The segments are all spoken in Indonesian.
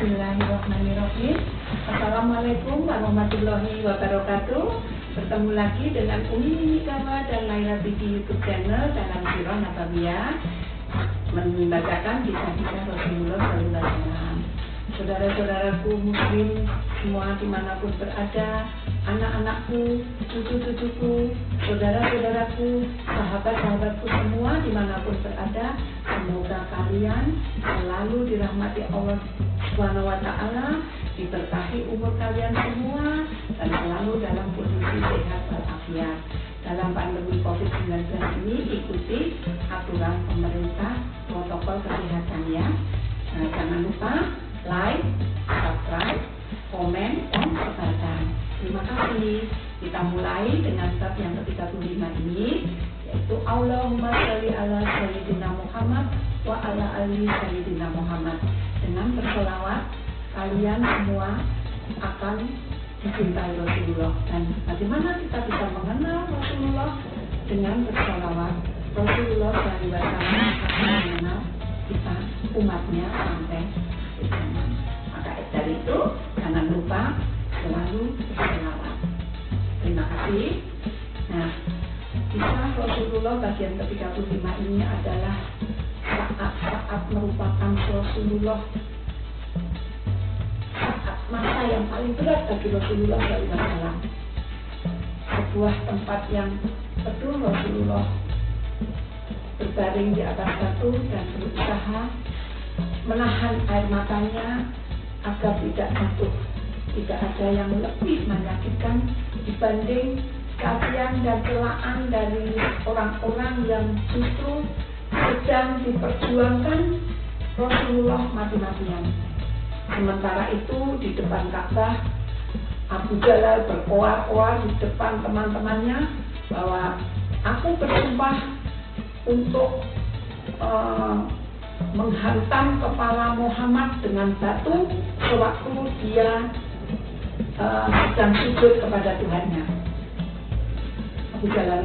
Bismillahirrahmanirrahim. Assalamualaikum warahmatullahi wabarakatuh. Bertemu lagi dengan Umi Mimikawa dan Laila TV YouTube channel dalam Sirah Nabawiyah, membacakan kisah-kisah Rasulullah SAW. Saudara-saudaraku muslim semua dimanapun berada, anak-anakku, cucu-cucuku, saudara-saudaraku, sahabat-sahabatku semua dimanapun berada, semoga kalian selalu dirahmati Allah Subhanahu wa Ta'ala, diberkahi umur kalian semua, dan selalu dalam kondisi sehat walafiat. Dalam pandemi COVID-19 ini ikuti aturan pemerintah, protokol kesehatannya. Nah, jangan lupa like, subscribe, komen, dan sebarkan. Terima kasih. Kita mulai dengan bab yang ke-35 ini, yaitu Allahumma sholli ala Sayyidina Muhammad wa ala ali Sayyidina Muhammad. Dengan berselawat, kalian semua akan dicintai Rasulullah. Dan bagaimana kita bisa mengenal Rasulullah? Dengan berselawat. Rasulullah SAW akan mengenal kita, umatnya, sampai di zaman. Maka dari itu, jangan lupa selalu berselawat. Terima kasih. Nah, kisah Rasulullah bagian ke-35 ini adalah saat merupakan Rasulullah, saat masa yang paling berat bagi Rasulullah SAW. Sebuah tempat yang betul Rasulullah berbaring di atas batu dan berusaha menahan air matanya agar tidak jatuh. Tidak ada yang lebih menyakitkan dibanding cacian dan celaan dari orang-orang yang justru sedang diperjuangkan Rasulullah mati-matian. Sementara itu di depan Ka'bah, Abu Jalal berkoar-koar di depan teman-temannya bahwa aku bersumpah untuk menghantam kepala Muhammad dengan batu sewaktu dia sedang sujud kepada Tuhannya. Abu Jalal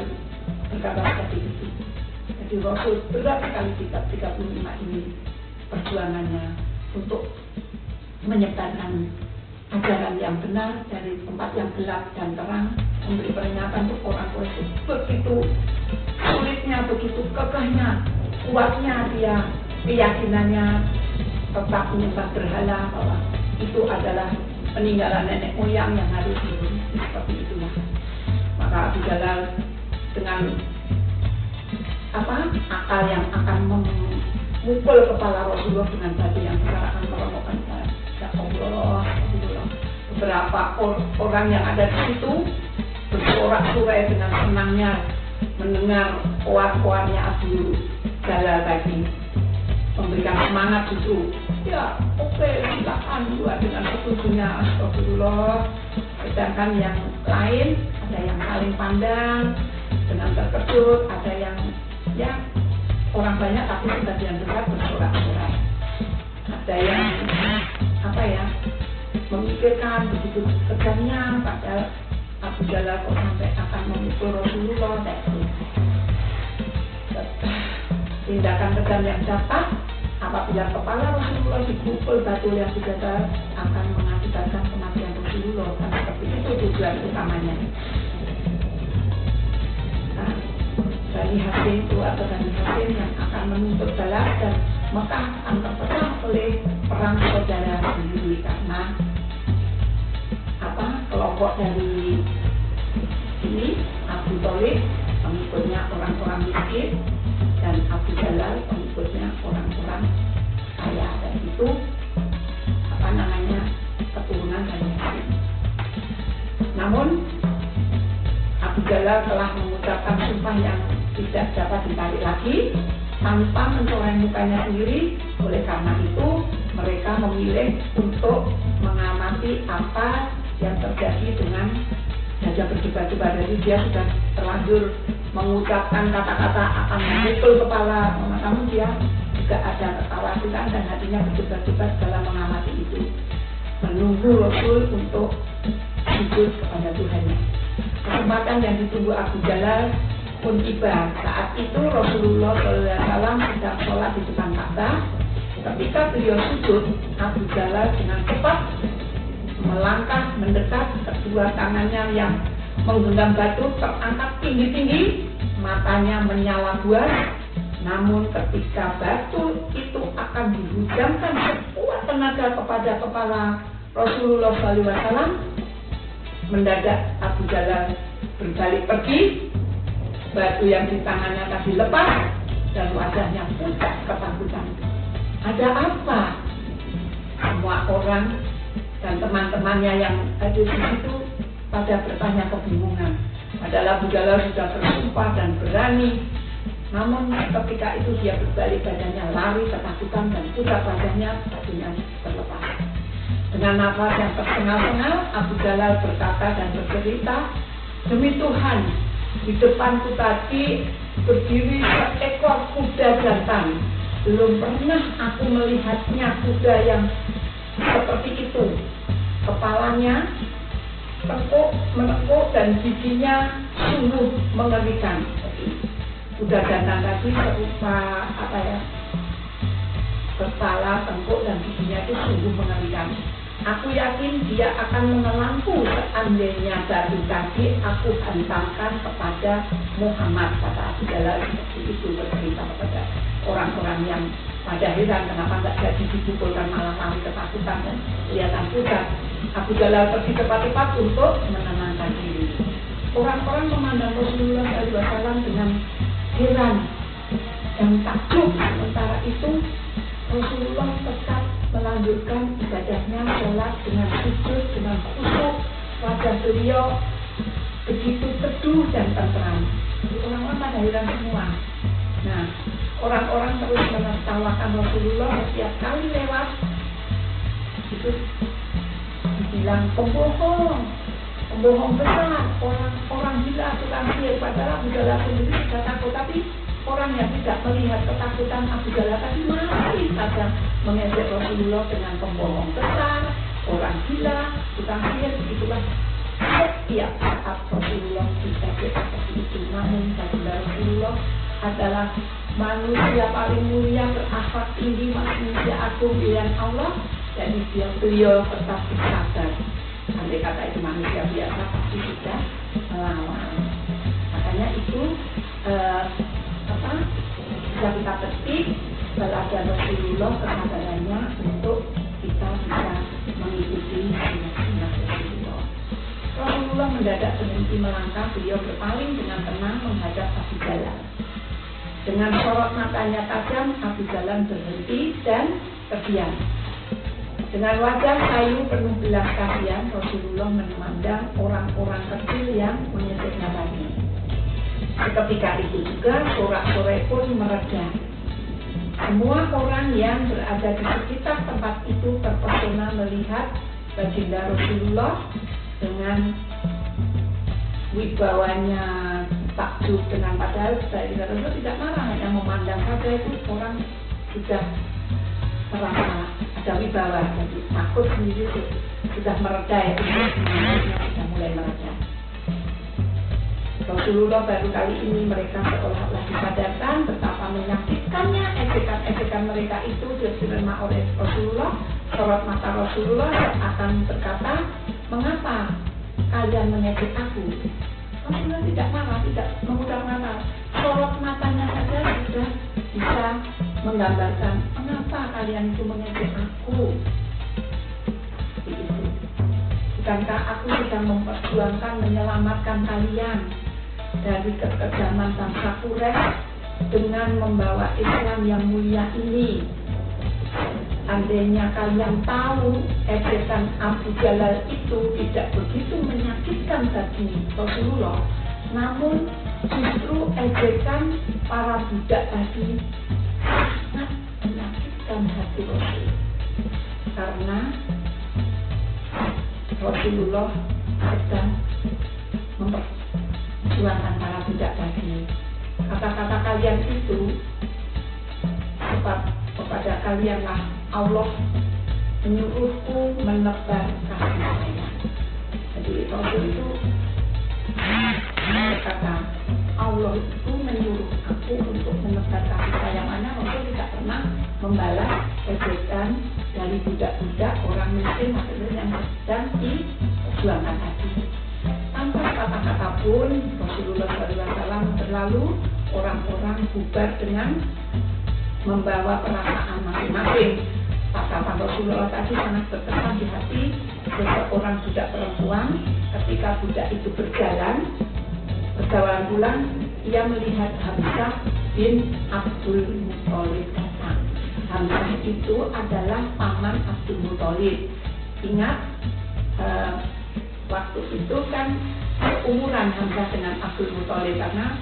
berkata seperti itu. Jadi Rasul berat sekali di bab 35 ini perjuangannya untuk menyebarkan ajaran yang benar dari tempat yang gelap dan terang, memberi peringatan untuk orang Quraisy. Begitu sulitnya, begitu kekehnya, kuatnya dia keyakinannya tetap menyembah berhala, bahwa itu adalah peninggalan nenek moyang yang harus dibunuh. Seperti itulah. Maka Abu Jalal dengan akal yang akan memukul kepala Rasulullah dengan batu yang besar akan merongokkan. Ya Allah, beberapa orang yang ada di situ bersorak-sorai dengan senangnya mendengar koar-koarnya Abu Jalal tadi, memberikan semangat itu. Ya, oke, silakan juga dengan setujunya Rasulullah. Sedangkan yang lain ada yang saling pandang dengan terkejut, ada yang ya orang banyak tapi sebagian besar bersorak-sorai. Ada yang memikirkan begitu kejamnya, padahal Abu Jalal kok sampai akan memukul Rasulullah. Tindakan kejam yang dapat apabila kepala Rasulullah dipukul batu yang sudah akan mengakibatkan kematian Rasulullah. Kan seperti itu tujuan utamanya. Nah, Bani Hashim itu atau Bani Hashim yang akan menuntut balas, dan Mekah akan terpecah oleh perang saudara sendiri karena kelompok dari ini Abu Thalib pengikutnya orang-orang miskin dan Abu Jalal pengikutnya orang-orang kaya, dan itu keturunan dari Hashim. Namun Abu Jalal telah mengucapkan sumpah yang tidak dapat ditarik lagi tanpa mencoreng mukanya sendiri. Oleh karena itu mereka memilih untuk mengamati apa yang terjadi dengan Raja berdebar-debar. Jadi dia sudah terlanjur mengucapkan kata-kata akan memukul kepala, namun dia juga ada kekhawatiran dan hatinya berdebar-debar dalam mengamati itu, menunggu Rasul untuk sujud kepada Tuhannya. Kesempatan yang ditunggu Abu Jalal pun tiba. Saat itu Rasulullah SAW sedang sholat di depan Ka'bah. Ketika beliau sujud, Abu Jalal dengan cepat melangkah mendekat, kedua tangannya yang menggenggam batu terangkat tinggi-tinggi, matanya menyala buas. Namun ketika batu itu akan dihujamkan sekuat tenaga kepada kepala Rasulullah SAW, mendadak Abu Jalal berbalik pergi, batu yang di tangannya tadi lepas, dan wajahnya pucat ketakutan. Ada apa? Semua orang dan teman-temannya yang ada di situ pada bertanya kebingungan. Padahal Abu Jalal sudah bersumpah dan berani. Namun ketika itu dia berbalik badannya, lari ketakutan dan pucat wajahnya, batunya terlepas. Dengan nafas yang tersengal-sengal, Abu Jalal berkata dan bercerita, demi Tuhan, di depanku tadi berdiri seekor kuda jantan. Belum pernah aku melihatnya kuda yang seperti itu. Kepalanya menekuk dan giginya sungguh mengerikan. Kuda jantan tadi berupa kepala, tengkuk dan giginya itu sungguh mengerikan. Aku yakin dia akan mengelangku seandainya batu tadi aku hantamkan kepada Muhammad, kata Abu Jalal. Itu bercerita kepada orang-orang yang pada heran kenapa tidak jadi dipukulkan, malah lari ketakutan dan kelihatan pucat. Abu Jalal pergi cepat-cepat untuk menenangkan diri. Orang-orang memandang Rasulullah SAW dengan heran dan takjub. Sementara itu Rasulullah tetap melanjutkan ibadahnya, sholat dengan sujud, dengan khusyuk. Wajah beliau begitu teduh dan tenteram. Orang-orang pada heran semua. Nah, orang-orang terus menertawakan Rasulullah. Setiap kali lewat itu dibilang pembohong besar, orang gila, tukang sihir. Padahal Abu Jalal sendiri sudah takut, tapi orang yang tidak melihat ketakutan Abu Jalal tadi masih saja mengejek Rasulullah dengan pembohong besar, orang gila, tukang sihir. Begitulah setiap saat Rasulullah diejek seperti itu. Namun baginda Rasulullah adalah manusia paling mulia, berakhlak tinggi, manusia agung pilihan Allah. Jadi beliau tetap sabar. Andai kata itu manusia biasa pasti sudah melawan. Makanya itu bisa kita petik teladan Rasulullah, kesabarannya untuk kita bisa mengikuti sunnah Rasulullah. Rasulullah mendadak berhenti melangkah, beliau berpaling dengan tenang menghadap Abu Jalal. Dengan sorot matanya tajam, Abu Jalal berhenti dan terdiam. Dengan wajah sayu penuh belas kasihan, Rasulullah memandang orang-orang kecil yang mengejeknya tadi. Seketika itu juga sorak-sorai pun mereda. Semua orang yang berada di sekitar tempat itu terpesona melihat baginda Rasulullah dengan wibawanya, takjub dengan padahal baginda Rasulullah tidak marah, hanya memandang saja. Itu orang sudah merasa ada wibawa, jadi takut sendiri sudah mereda, ya, sudah mulai mereda. Rasulullah baru kali ini mereka seolah-olah disadarkan betapa menyakitkannya ejekan-ejekan mereka itu diterima oleh Rasulullah. Sorot mata Rasulullah akan berkata, mengapa kalian mengejek aku? Rasulullah tidak marah, tidak mengudar mata. Sorot matanya saja sudah bisa menggambarkan mengapa kalian itu mengejek aku. Begitu. Bukankah aku sedang memperjuangkan menyelamatkan kalian dari kekejaman bangsa Quraisy dengan membawa Islam yang mulia ini? Andainya kalian tahu ejekan Abu Jalal itu tidak begitu menyakitkan bagi Rasulullah, namun justru ejekan para budak tadi sangat menyakitkan hati Rasul, karena Rasulullah sedang memperjuangkan para budak tadi. Kata-kata kalian itu kepada kalianlah Allah menyuruhku menebar kasih sayang. Jadi Rasul itu berkata, Allah itu menyuruh aku untuk menebar kasih sayang, mana Rasul tidak pernah membalas ejekan dari budak-budak orang miskin maksudnya yang sedang diperjuangkan tadi. Tanpa kata-kata pun Rasulullah SAW berlalu, orang-orang bubar dengan membawa perasaan masing-masing. Kata Rasulullah tadi sangat berkesan di hati seseorang budak perempuan. Ketika budak itu berjalan pulang, ia melihat Hamzah bin Abdul Muthalib datang. Hamzah itu adalah paman Abdul Muthalib. Ingat, waktu itu kan seumuran Hamzah dengan Abdul Muthalib, karena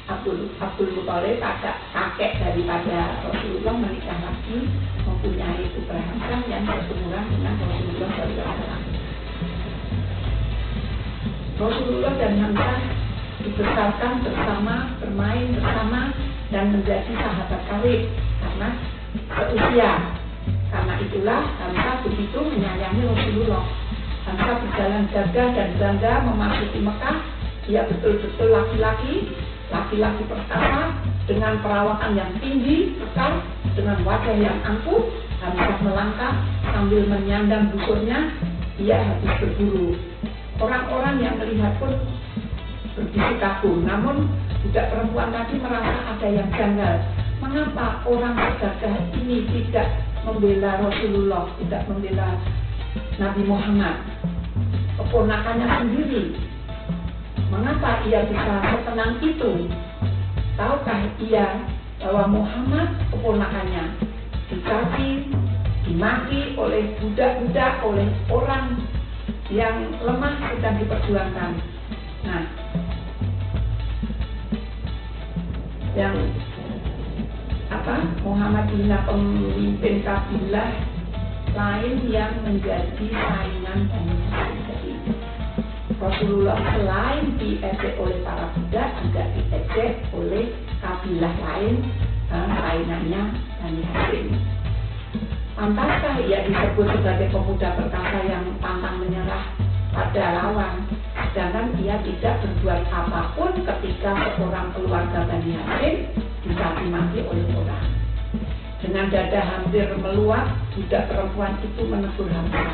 Abdul Muthalib agak kakek daripada Rasulullah menikah lagi, mempunyai putra Hamzah yang seumuran dengan Rasulullah SAW. Rasulullah dan Hamzah dibesarkan bersama, bermain bersama, dan menjadi sahabat karib karena seusia. Karena itulah Hamzah begitu menyayangi Rasulullah. Hamzah berjalan gagah dan bangga memasuki Mekah. Dia betul-betul laki-laki pertama dengan perawakan yang tinggi, kekar, dengan wajah yang angkuh. Hamzah melangkah sambil menyandang busurnya. Dia habis berburu. Orang-orang yang melihat pun berbisik kagum. Namun budak perempuan tadi merasa ada yang janggal. Mengapa orang segagah ini tidak membela Rasulullah, tidak membela Nabi Muhammad, keponakannya sendiri? Mengapa ia bisa setenang itu? Tahukah ia bahwa Muhammad keponakannya dicaci, dimaki oleh budak-budak, oleh orang yang lemah sedang diperjuangkan. Nah, yang Muhammadiyah pemimpin kabilah lain yang menjadi saingan Bani Hashim. Jadi Rasulullah selain diejek oleh para budak, juga diejek oleh kabilah lain, saingannya Bani Hashim. Pantaskah ia disebut sebagai pemuda perkasa yang pantang menyerah pada lawan, sedangkan ia tidak berbuat apapun ketika seorang keluarga Bani Hashim dicaci maki oleh orang. Dengan dada hampir meluap, budak perempuan itu menegur Hamzah,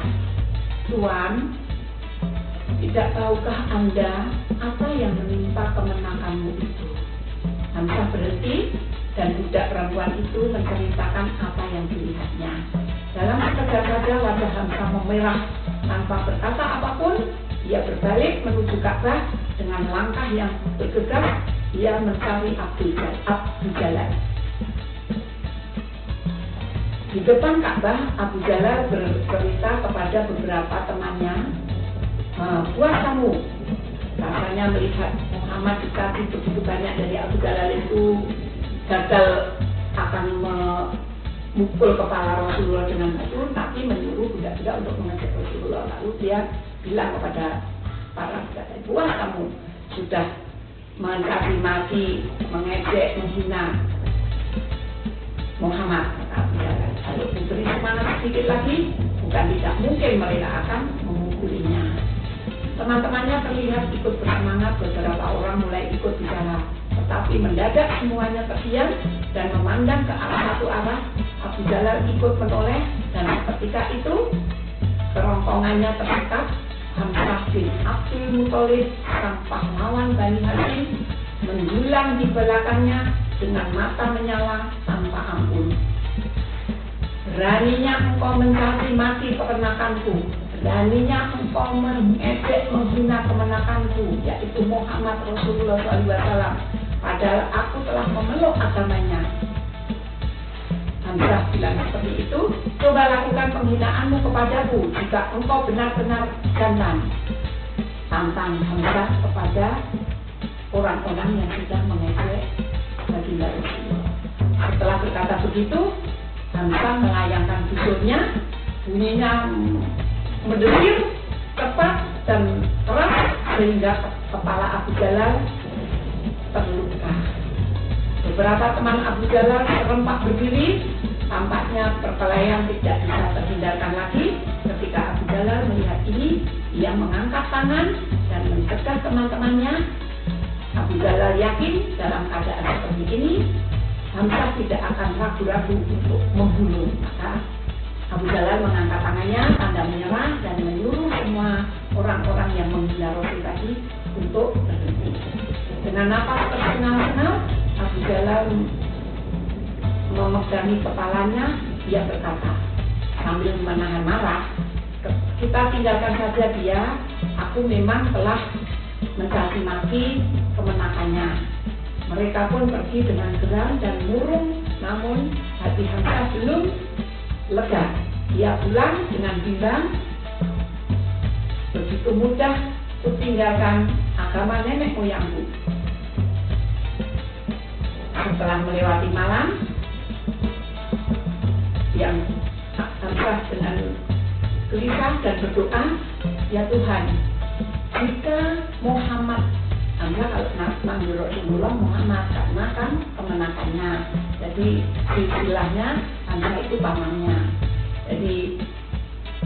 "Tuan, tidak tahukah Anda apa yang menimpa kemenanganmu itu?" Hamzah berhenti dan budak perempuan itu menceritakan apa yang dilihatnya. Dalam sekejap saja wajah Hamzah memerah. Tanpa berkata apapun, ia berbalik menuju Ka'bah. Dengan langkah yang bergegas, ia mencari Abu Jalal. Di depan Ka'bah, Abu Jalal bercerita kepada beberapa temannya, "Puasamu." Rasanya melihat Muhammad dikasih begitu banyak dari Abu Jalal itu gagal akan memukul kepala Rasulullah dengan batu, tapi menyuruh budak-budak untuk mengejek Rasulullah. Lalu dia bilang kepada para budak, "Puas kamu sudah mencaci maki, mengejek, menghina Muhammad." Kalau diberi semangat sedikit lagi, bukan tidak mungkin mereka akan memukulinya. Teman-temannya terlihat ikut bersemangat, beberapa orang mulai ikut bicara. Tetapi mendadak semuanya terdiam dan memandang ke arah satu arah. Abu Jalal ikut menoleh dan ketika itu kerongkongannya terangkat. Hamzah bin Abdul Muthalib, sang pahlawan Bani Hashim, menjulang di belakangnya dengan mata menyala tanpa ampun. "Beraninya engkau mencaci maki keponakanku, beraninya engkau mengejek menghina keponakanku, yaitu Muhammad Rasulullah SAW. Padahal aku telah memeluk agamanya." Hamzah bilang seperti itu, "Coba lakukan penghinaanmu kepadaku jika engkau benar-benar jantan." Tantang Hamzah kepada orang-orang yang sedang mengejek baginda Rasulullah. Setelah berkata begitu, Hamzah melayangkan busurnya, bunyinya mendesir cepat dan keras sehingga kepala Abu Jalal terluka. Beberapa teman Abu Jalal serempak berdiri, tampaknya perkelahian tidak bisa terhindarkan lagi. Ketika Abu Jalal melihat ini, ia mengangkat tangan dan mencegah teman-temannya Abu Jalal yakin dalam keadaan seperti ini Hamzah tidak akan ragu-ragu untuk membunuh. Maka Abu Jalal mengangkat tangannya, tanda menyerah, dan menyuruh semua orang-orang yang menghina Rasul tadi untuk berhenti. Dengan napas tersengal-sengal, Abu Jalal memegangi kepalanya. Dia berkata sambil menahan marah, kita tinggalkan saja dia. Aku memang telah mencaci maki kemenakannya. Mereka pun pergi dengan geram dan murung, namun hati Hamzah belum lega. Dia pulang dengan bimbang. Begitu mudah kutinggalkan agama nenek moyangku. Setelah melewati malam yang Hamzah dengan gelisah dan berdoa, ya Tuhan, jika Muhammad, Hamzah kalau manggil Rasulullah Muhammad karena kan kemenakannya, jadi istilahnya Hamzah itu pamannya. Jadi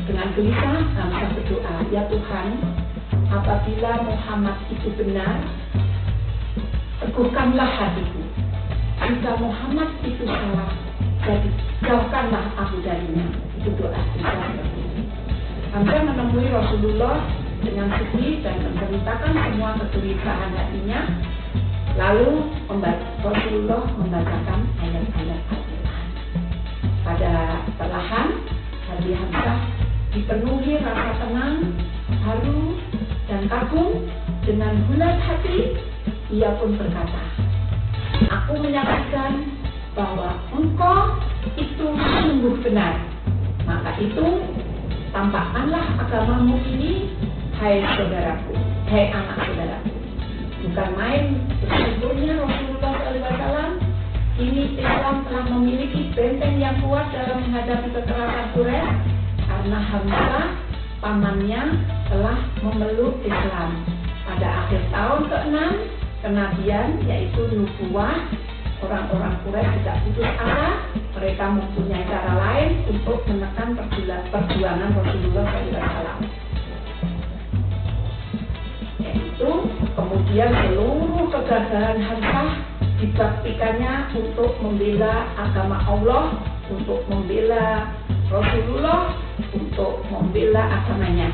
dengan gelisah Hamzah berdoa, ya Tuhan, apabila Muhammad itu benar, teguhkanlah hatiku. Jika Muhammad itu salah, jadi jauhkanlah aku darinya. Itu doa kita seperti ini. Hamzah menemui Rasulullah dengan sedih dan menceritakan semua kegelisahan hatinya. Lalu Rasulullah membacakan ayat-ayat Al-Quran. Pada perlahan hati Hamzah dipenuhi rasa tenang, haru, dan kagum. Dengan bulat hati ia pun berkata, aku menyaksikan bahwa engkau itu sungguh benar. Maka itu tampakkanlah agamamu ini, hai saudaraku, hai anak saudaraku. Bukan main bersyukurnya Rasulullah SAW. Ini Islam telah memiliki benteng yang kuat dalam menghadapi kekerasan Quraisy karena Hamzah pamannya telah memeluk Islam. Pada akhir tahun ke-6 kenabian, yaitu nubuwah, orang-orang Quraisy tidak putus asa. Mereka mempunyai cara lain untuk menekan perjuangan Rasulullah SAW. Yaitu kemudian seluruh kegagalan Hamzah dibaktikannya untuk membela agama Allah, untuk membela Rasulullah, untuk membela agamanya.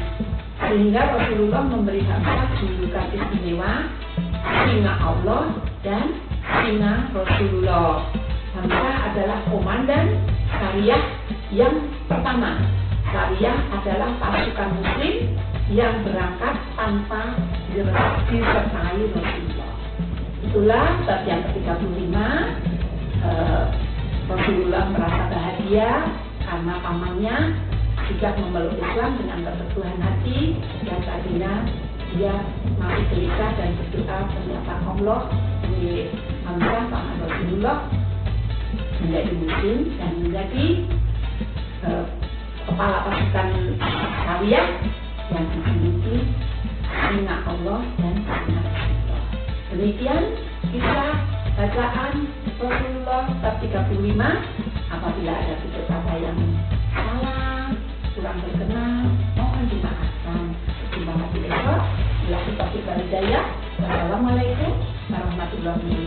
Sehingga Rasulullah memberi Hamzah julukan istimewa singa Allah dan singa Rasulullah. Hamzah adalah komandan Sariyah yang pertama. Sariyah adalah pasukan muslim yang berangkat tanpa disertai Rasulullah. Itulah bab yang ke-35. Rasulullah merasa bahagia karena pamannya juga memeluk Islam dengan keteguhan hati, dan tadinya dia masih gelisah dan berdoa ternyata Allah memilih Hamzah paman Rasulullah menjadi muslim dan menjadi kepala pasukan Sariyah yang dimiliki singa Allah dan singa Rasulullah. Demikian kisah bacaan Rasulullah bab 35. Apabila ada tutur kata yang salah, kurang berkenan, mohon dimaafkan. Terima kasih. Wassalamualaikum warahmatullahi wabarakatuh.